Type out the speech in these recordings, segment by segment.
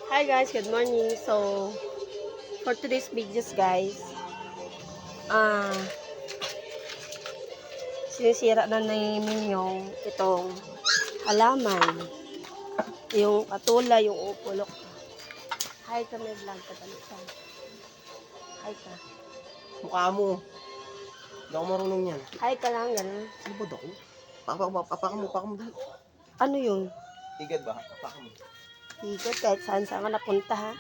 Hi guys, good morning. So, for today's videos guys, sinisira na namin yung itong halaman. Yung katula, yung upulok. Hi ka, may vlog ka talita. Hi ka. Mukha mo. Hindi ako marunong yan. Hi ka lang, gano'n. Ano ba ako? Paka mo dali. Ano yun? Tigad ba? Paka mo. Higot kahit saan saan ka napunta ha.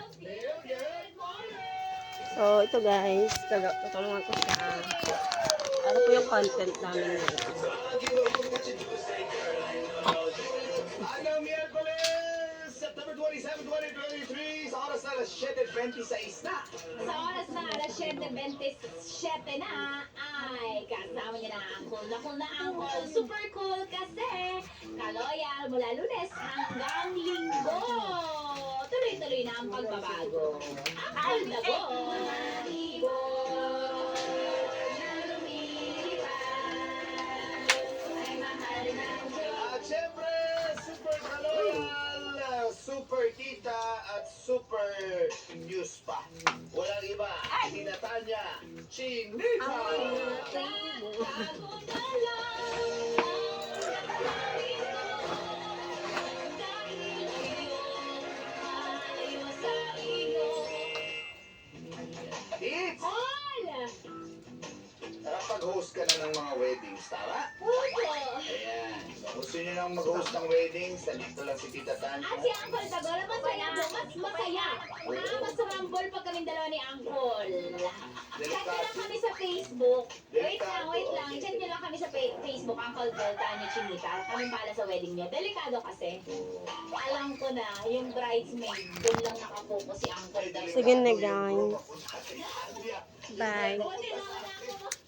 So, ito guys, tutulungan ko siya. Ano po yung content namin ngayon? Hanggang Miyerkules, September 27, 2023, sa oras na alas 7:26 na. Sa oras na alas 7:27 na, ay kasama niya na ang cool na angkol. Super cool kasi kaloyal mula Lunes hanggang Linggo. Tuloy-tuloy na ang pagbabago. Angkol na go! At syempre, super kaloyal, super tita, at super news pa. Walang iba, si Natanya Chinita. Tits, nakapag-host ka na ng mga weddings, tama? Ayan. So, gusto nyo nang mag-host ng weddings, nandito lang si Tita Tanya. At si Uncle Tagol, masaya po, mas masaya. Mas rumble pag kaming dalawa ni Uncle. Chat nyo lang kami sa Facebook. Wait lang. Chat nyo lang kami sa Facebook, Uncle Delta ni Chinita. Kami pala sa wedding niya. Delikado kasi. Alam ko na, yung bridesmaid, doon lang nakapokus si Uncle Delta. Sige na guys. Bye. Buti naman ako.